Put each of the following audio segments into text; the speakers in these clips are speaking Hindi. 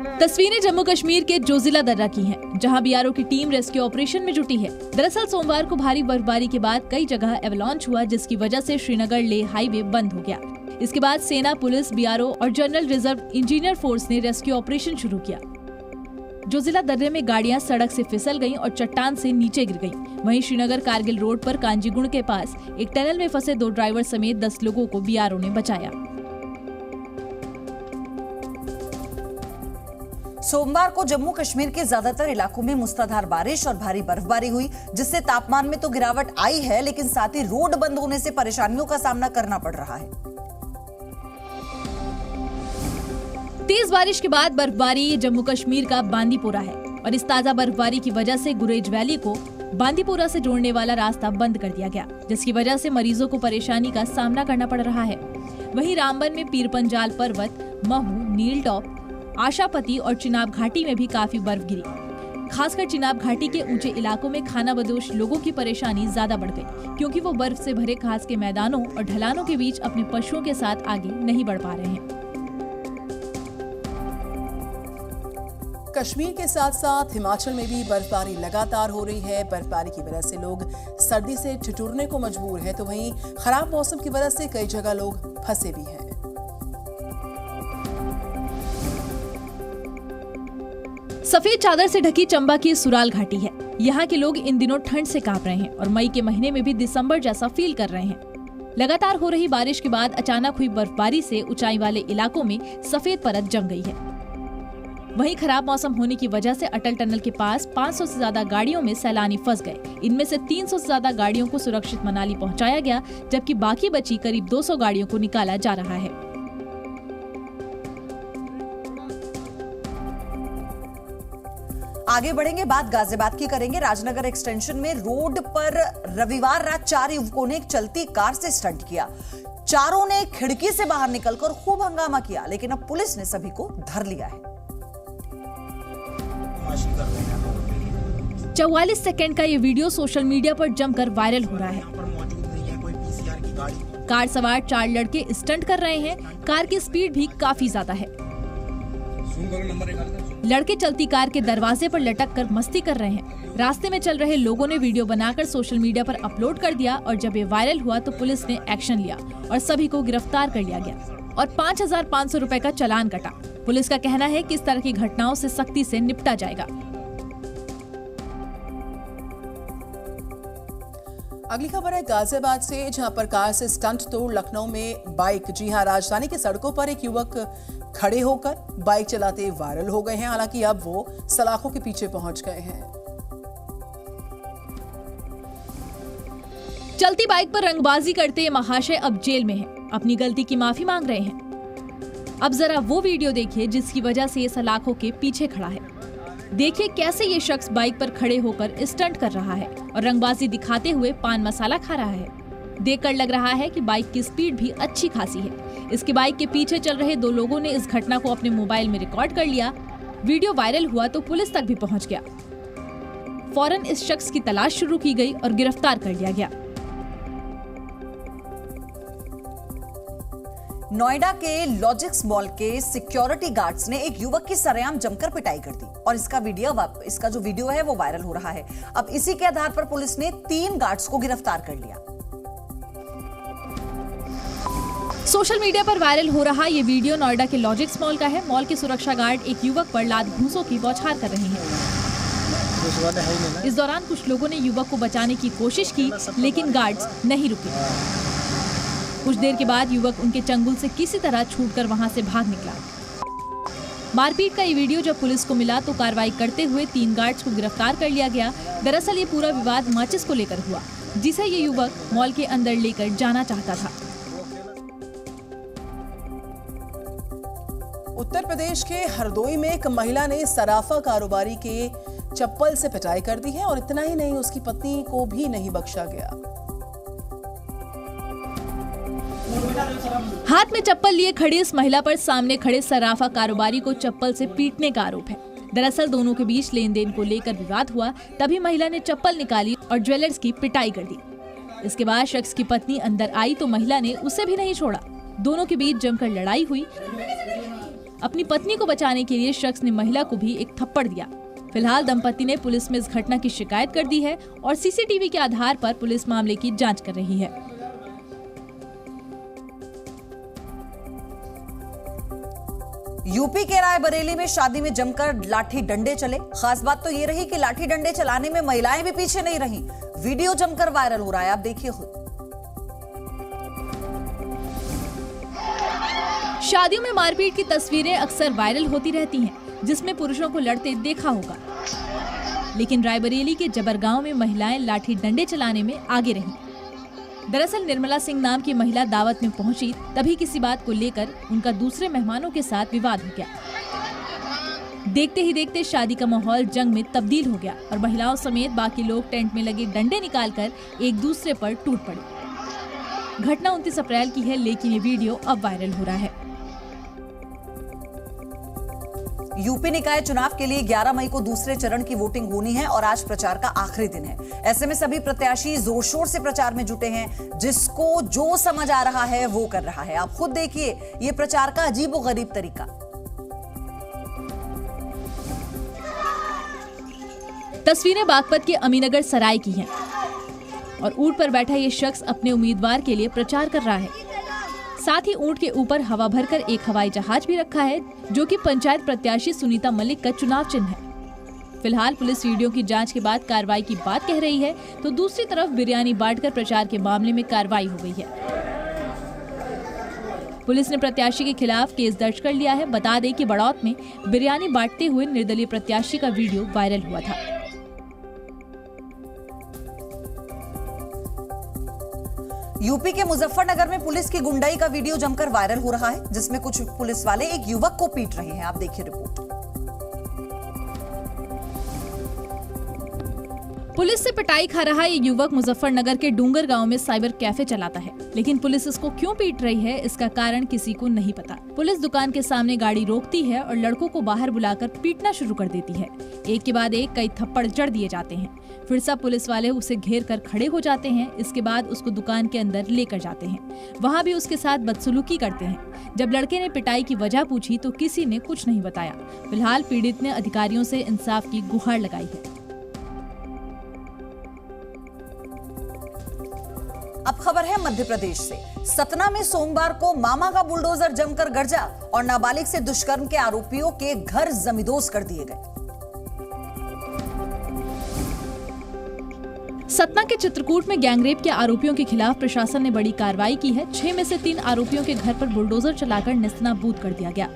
तस्वीरें जम्मू कश्मीर के जोजिला दर्रा की हैं, जहां बीआरओ की टीम रेस्क्यू ऑपरेशन में जुटी है। दरअसल सोमवार को भारी बर्फबारी के बाद कई जगह एवलांच हुआ, जिसकी वजह से श्रीनगर लेह हाईवे बंद हो गया। इसके बाद सेना, पुलिस, बीआरओ और जनरल रिजर्व इंजीनियर फोर्स ने रेस्क्यू ऑपरेशन शुरू किया। जोजिला दर्रे में गाड़ियां सड़क से फिसल गईं और चट्टान से नीचे गिर गईं। वहीं श्रीनगर कारगिल रोड पर कांजीगुड़ के पास एक टनल में फंसे 2 ड्राइवर समेत 10 लोगों को बीआरओ ने बचाया। सोमवार को जम्मू कश्मीर के ज्यादातर इलाकों में मूसलाधार बारिश और भारी बर्फबारी हुई, जिससे तापमान में तो गिरावट आई है, लेकिन साथ ही रोड बंद होने से परेशानियों का सामना करना पड़ रहा है। तेज बारिश के बाद बर्फबारी जम्मू कश्मीर का बांदीपोरा है और इस ताजा बर्फबारी की वजह से गुरेज वैली को बांदीपोरा से जोड़ने वाला रास्ता बंद कर दिया गया, जिसकी वजह से मरीजों को परेशानी का सामना करना पड़ रहा है। वहीं रामबन में पीरपंजाल पर्वत, महू, नील टॉप, आशापति और चिनाब घाटी में भी काफी बर्फ गिरी। खासकर चिनाब घाटी के ऊंचे इलाकों में खानाबदोश लोगों की परेशानी ज्यादा बढ़ गई, क्योंकि वो बर्फ से भरे घास के मैदानों और ढलानों के बीच अपने पशुओं के साथ आगे नहीं बढ़ पा रहे हैं। कश्मीर के साथ साथ हिमाचल में भी बर्फबारी लगातार हो रही है। बर्फबारी की वजह से लोग सर्दी से ठिठुरने को मजबूर हैं, तो वहीं खराब मौसम की वजह से कई जगह लोग फंसे भी हैं। सफेद चादर से ढकी चंबा की सुराल घाटी है। यहाँ के लोग इन दिनों ठंड से कांप रहे हैं और मई के महीने में भी दिसंबर जैसा फील कर रहे हैं। लगातार हो रही बारिश के बाद अचानक हुई बर्फबारी से ऊंचाई वाले इलाकों में सफेद परत जम गई है। वहीं खराब मौसम होने की वजह से अटल टनल के पास 500 से ज्यादा गाड़ियों में सैलानी फंस गए। इनमें से 300 से ज्यादा गाड़ियों को सुरक्षित मनाली पहुंचाया गया, जबकि बाकी बची करीब 200 गाड़ियों को निकाला जा रहा है। आगे बढ़ेंगे, बात गाजियाबाद की करेंगे। राजनगर एक्सटेंशन में रोड पर रविवार रात 4 युवकों ने एक चलती कार से स्टंट किया। चारों ने खिड़की से बाहर निकलकर खूब हंगामा किया, लेकिन अब पुलिस ने सभी को धर लिया है। 44 सेकंड का ये वीडियो सोशल मीडिया पर जमकर वायरल हो रहा है। कार सवार 4 लड़के स्टंट कर रहे हैं। कार की स्पीड भी काफी ज्यादा है। लड़के चलती कार के दरवाजे पर लटक कर मस्ती कर रहे हैं। रास्ते में चल रहे लोगों ने वीडियो बनाकर सोशल मीडिया पर अपलोड कर दिया और जब ये वायरल हुआ तो पुलिस ने एक्शन लिया और सभी को गिरफ्तार कर लिया गया और 5,500 रुपए का चालान कटा। पुलिस का कहना है कि इस तरह की घटनाओं से सख्ती से निपटा जाएगा। अगली खबर है गाजियाबाद से, जहां पर कार से स्टंट तो लखनऊ में बाइक। जी हां, राजधानी की सड़कों पर एक युवक खड़े होकर बाइक चलाते वायरल हो गए हैं। हालांकि अब वो सलाखों के पीछे पहुंच गए हैं। चलती बाइक पर रंगबाजी करते ये महाशय अब जेल में हैं। अपनी गलती की माफी मांग रहे हैं। अब जरा वो वीडियो देखिए जिसकी वजह से ये सलाखों के पीछे खड़ा है। देखिए कैसे ये शख्स बाइक पर खड़े होकर स्टंट कर रहा है और रंगबाजी दिखाते हुए पान मसाला खा रहा है। देखकर लग रहा है कि बाइक की स्पीड भी अच्छी खासी है। इसकी बाइक के पीछे चल रहे 2 लोगों ने इस घटना को अपने मोबाइल में रिकॉर्ड कर लिया। वीडियो वायरल हुआ तो पुलिस तक भी पहुंच गया। फौरन इस शख्स की तलाश शुरू की गई और गिरफ्तार कर लिया गया। नोएडा के लॉजिक्स मॉल के सिक्योरिटी गार्ड्स ने एक युवक की सरेआम जमकर पिटाई कर दी और इसका जो वीडियो है वो वायरल हो रहा है। अब इसी के आधार पर पुलिस ने 3 गार्ड्स को गिरफ्तार कर लिया। सोशल मीडिया पर वायरल हो रहा ये वीडियो नोएडा के लॉजिक्स मॉल का है। मॉल के सुरक्षा गार्ड एक युवक पर लात घूंसों की बौछार कर रहे हैं। इस दौरान कुछ लोगों ने युवक को बचाने की कोशिश की, लेकिन गार्ड्स नहीं रुके। कुछ देर के बाद युवक उनके चंगुल से किसी तरह छूटकर वहां से भाग निकला। मारपीट का ये वीडियो जब पुलिस को मिला तो कार्रवाई करते हुए 3 गार्ड्स को गिरफ्तार कर लिया गया। दरअसल ये पूरा विवाद माचिस को लेकर हुआ, जिसे ये युवक मॉल के अंदर लेकर जाना चाहता था। उत्तर प्रदेश के हरदोई में एक महिला ने सराफा कारोबारी के चप्पल से पिटाई कर दी है और इतना ही नहीं, उसकी पत्नी को भी नहीं बख्शा गया। हाथ में चप्पल लिए खड़ी इस महिला पर सामने खड़े सराफा कारोबारी को चप्पल से पीटने का आरोप है। दरअसल दोनों के बीच लेन देन को लेकर विवाद हुआ, तभी महिला ने चप्पल निकाली और ज्वेलर्स की पिटाई कर दी। इसके बाद शख्स की पत्नी अंदर आई तो महिला ने उसे भी नहीं छोड़ा। दोनों के बीच जमकर लड़ाई हुई। अपनी पत्नी को बचाने के लिए शख्स ने महिला को भी एक थप्पड़ दिया। फिलहाल दंपति ने पुलिस में इस घटना की शिकायत कर दी है और सीसीटीवी के आधार पर पुलिस मामले की जांच कर रही है। यूपी के रायबरेली में शादी में जमकर लाठी डंडे चले। खास बात तो ये रही कि लाठी डंडे चलाने में महिलाएं भी पीछे नहीं रहीं। वीडियो जमकर वायरल हो रहा है, आप देखिए खुद। शादियों में मारपीट की तस्वीरें अक्सर वायरल होती रहती हैं, जिसमें पुरुषों को लड़ते देखा होगा। लेकिन रायबरेली के जबरगांव में महिलाएं लाठी डंडे चलाने में आगे रहीं। दरअसल निर्मला सिंह नाम की महिला दावत में पहुंची, तभी किसी बात को लेकर उनका दूसरे मेहमानों के साथ विवाद हो गया। देखते ही देखते शादी का माहौल जंग में तब्दील हो गया और महिलाओं समेत बाकी लोग टेंट में लगे डंडे निकालकर एक दूसरे पर टूट पड़े। घटना 29 अप्रैल की है, लेकिन ये वीडियो अब वायरल हो रहा है। यूपी निकाय चुनाव के लिए 11 मई को दूसरे चरण की वोटिंग होनी है और आज प्रचार का आखिरी दिन है। ऐसे में सभी प्रत्याशी जोर शोर से प्रचार में जुटे हैं। जिसको जो समझ आ रहा है वो कर रहा है। आप खुद देखिए ये प्रचार का अजीबोगरीब तरीका। तस्वीरें बागपत के अमीनगर सराय की हैं और ऊंट पर बैठा ये शख्स अपने उम्मीदवार के लिए प्रचार कर रहा है। साथ ही ऊंट के ऊपर हवा भरकर एक हवाई जहाज भी रखा है, जो कि पंचायत प्रत्याशी सुनीता मलिक का चुनाव चिन्ह है। फिलहाल पुलिस वीडियो की जांच के बाद कार्रवाई की बात कह रही है, तो दूसरी तरफ बिरयानी बांटकर प्रचार के मामले में कार्रवाई हो गई है। पुलिस ने प्रत्याशी के खिलाफ केस दर्ज कर लिया है। बता दें कि बड़ौत में बिरयानी बांटते हुए निर्दलीय प्रत्याशी का वीडियो वायरल हुआ था। यूपी के मुजफ्फरनगर में पुलिस की गुंडाई का वीडियो जमकर वायरल हो रहा है, जिसमें कुछ पुलिस वाले एक युवक को पीट रहे हैं। आप देखिए रिपोर्ट। पुलिस से पिटाई खा रहा ये युवक मुजफ्फरनगर के डूंगर गांव में साइबर कैफे चलाता है, लेकिन पुलिस इसको क्यों पीट रही है इसका कारण किसी को नहीं पता। पुलिस दुकान के सामने गाड़ी रोकती है और लड़कों को बाहर बुलाकर पीटना शुरू कर देती है। एक के बाद एक कई थप्पड़ जड़ दिए जाते हैं। फिर सब पुलिस वाले उसे घेर कर खड़े हो जाते हैं। इसके बाद उसको दुकान के अंदर लेकर जाते हैं। वहाँ भी उसके साथ बदसलूकी करते हैं। जब लड़के ने पिटाई की वजह पूछी तो किसी ने कुछ नहीं बताया। फिलहाल पीड़ित ने अधिकारियों से इंसाफ की गुहार लगाई है। अब खबर है मध्य प्रदेश से। सतना में सोमवार को मामा का बुलडोजर जमकर गरजा और नाबालिग से दुष्कर्म के आरोपियों के घर जमींदोज कर दिए गए। सतना के चित्रकूट में गैंगरेप के आरोपियों के खिलाफ प्रशासन ने बड़ी कार्रवाई की है। 6 में से 3 आरोपियों के घर पर बुलडोजर चलाकर नेस्तनाबूद कर दिया गया।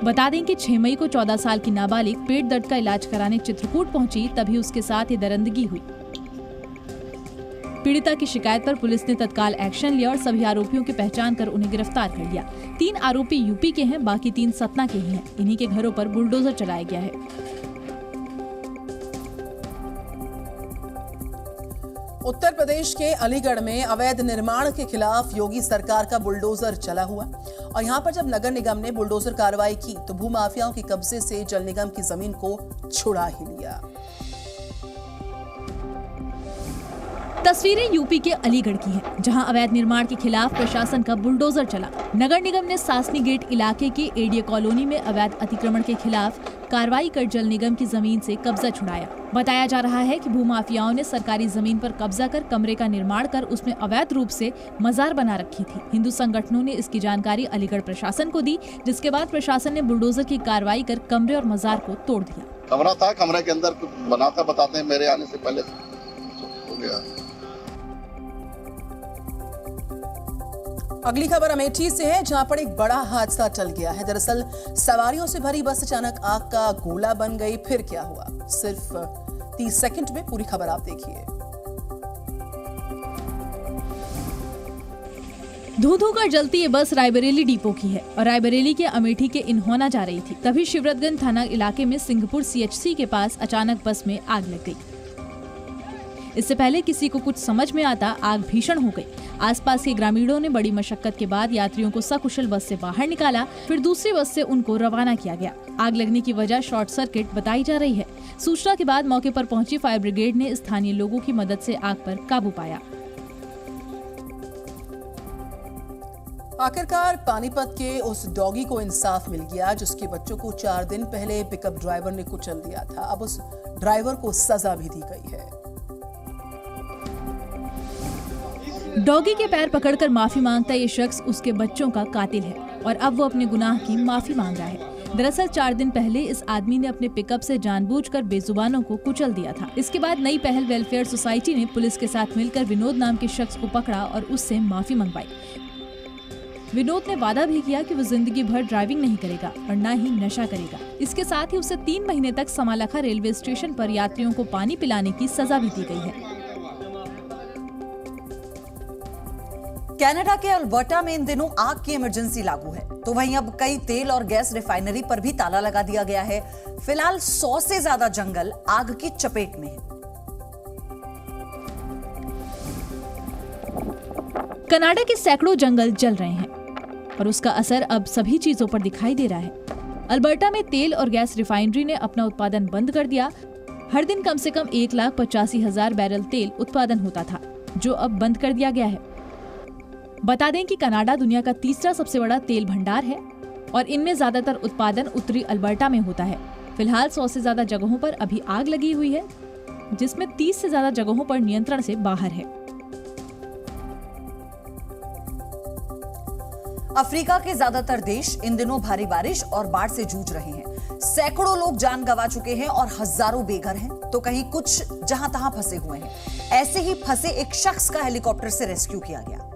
बता दें कि 6 मई को 14 साल की नाबालिग पेट दर्द का इलाज कराने चित्रकूट पहुंची, तभी उसके साथ ये दरिंदगी हुई। पीड़िता की शिकायत पर पुलिस ने तत्काल एक्शन लिया और सभी आरोपियों की पहचान कर उन्हें गिरफ्तार कर लिया। 3 आरोपी यूपी के हैं, बाकी 3 सतना के ही हैं। इन्हीं के घरों पर बुलडोजर चलाया गया है। उत्तर प्रदेश के अलीगढ़ में अवैध निर्माण के खिलाफ योगी सरकार का बुलडोजर चला हुआ और यहां पर जब नगर निगम ने बुलडोजर कार्रवाई की तो भूमाफियाओं के कब्जे से जल निगम की जमीन को छुड़ा ही लिया। तस्वीरें यूपी के अलीगढ़ की हैं, जहां अवैध निर्माण के खिलाफ प्रशासन का बुलडोजर चला। नगर निगम ने सासनी गेट इलाके के एडीए कॉलोनी में अवैध अतिक्रमण के खिलाफ कार्रवाई कर जल निगम की जमीन से कब्जा छुड़ाया। बताया जा रहा है कि भूमाफियाओं ने सरकारी जमीन पर कब्जा कर कमरे का निर्माण कर उसमें अवैध रूप से मजार बना रखी थी। हिंदू संगठनों ने इसकी जानकारी अलीगढ़ प्रशासन को दी, जिसके बाद प्रशासन ने बुलडोजर की कार्रवाई कर कमरे और मजार को तोड़ दिया। कमरा था, कमरे के अंदर बना था, बताते हैं मेरे आने से पहले हो गया। अगली खबर अमेठी से है, जहां पर एक बड़ा हादसा टल गया है। दरअसल सवारियों से भरी बस अचानक आग का गोला बन गई। फिर क्या हुआ, सिर्फ 30 सेकंड में पूरी खबर आप देखिए। धू-धू कर जलती ये बस रायबरेली डिपो की है और रायबरेली के अमेठी के इन्होना जा रही थी। तभी शिवरतगंज थाना इलाके में सिंहपुर सीएचसी के पास अचानक बस में आग लग गई। इससे पहले किसी को कुछ समझ में आता, आग भीषण हो गई। आसपास के ग्रामीणों ने बड़ी मशक्कत के बाद यात्रियों को सकुशल बस से बाहर निकाला, फिर दूसरी बस से उनको रवाना किया गया। आग लगने की वजह शॉर्ट सर्किट बताई जा रही है। सूचना के बाद मौके पर पहुंची फायर ब्रिगेड ने स्थानीय लोगों की मदद से आग पर काबू पाया। आखिरकार पानीपत के उस डॉगी को इंसाफ मिल गया जिसके बच्चों को 4 दिन पहले पिकअप ड्राइवर ने कुचल दिया था। अब उस ड्राइवर को सजा भी दी गई है। डॉगी के पैर पकड़कर माफी मांगता ये शख्स उसके बच्चों का कातिल है और अब वो अपने गुनाह की माफी मांग रहा है। दरअसल 4 दिन पहले इस आदमी ने अपने पिकअप से जानबूझकर बेजुबानों को कुचल दिया था। इसके बाद नई पहल वेलफेयर सोसाइटी ने पुलिस के साथ मिलकर विनोद नाम के शख्स को पकड़ा और उससे माफी मंगवाई। विनोद ने वादा भी किया कि वो जिंदगी भर ड्राइविंग नहीं करेगा और न ही नशा करेगा। इसके साथ ही उसे 3 महीने तक समालखा रेलवे स्टेशन पर यात्रियों को पानी पिलाने की सजा भी दी गई है। कनाडा के अल्बर्टा में इन दिनों आग की इमरजेंसी लागू है, तो वहीं अब कई तेल और गैस रिफाइनरी पर भी ताला लगा दिया गया है। फिलहाल 100 से ज्यादा जंगल आग की चपेट में है। कनाडा के सैकड़ों जंगल जल रहे हैं और उसका असर अब सभी चीजों पर दिखाई दे रहा है। अल्बर्टा में तेल और गैस रिफाइनरी ने अपना उत्पादन बंद कर दिया। हर दिन कम से कम 1,85,000 बैरल तेल उत्पादन होता था, जो अब बंद कर दिया गया है। बता दें कि कनाडा दुनिया का तीसरा सबसे बड़ा तेल भंडार है और इनमें ज्यादातर उत्पादन उत्तरी अल्बर्टा में होता है। फिलहाल 100 से ज्यादा जगहों पर अभी आग लगी हुई है, जिसमें 30 से ज्यादा जगहों पर नियंत्रण से बाहर है। अफ्रीका के ज्यादातर देश इन दिनों भारी बारिश और बाढ़ से जूझ रहे हैं। सैकड़ों लोग जान गंवा चुके हैं और हजारों बेघर हैं, तो कहीं कुछ जहां तहां फंसे हुए हैं। ऐसे ही फंसे एक शख्स का हेलीकॉप्टर से रेस्क्यू किया गया।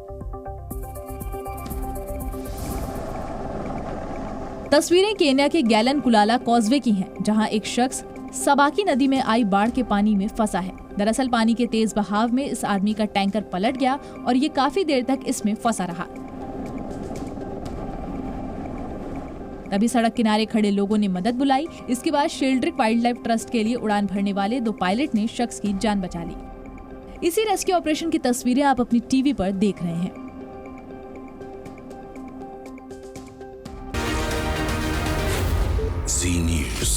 तस्वीरें केन्या के गैलन कुलाला कॉजवे की हैं, जहां एक शख्स सबाकी नदी में आई बाढ़ के पानी में फंसा है। दरअसल पानी के तेज बहाव में इस आदमी का टैंकर पलट गया और ये काफी देर तक इसमें फंसा रहा। तभी सड़क किनारे खड़े लोगों ने मदद बुलाई। इसके बाद शेल्ड्रिक वाइल्ड लाइफ ट्रस्ट के लिए उड़ान भरने वाले 2 पायलट ने शख्स की जान बचा ली। इसी रेस्क्यू ऑपरेशन की तस्वीरें आप अपनी टीवी पर देख रहे हैं। Z News.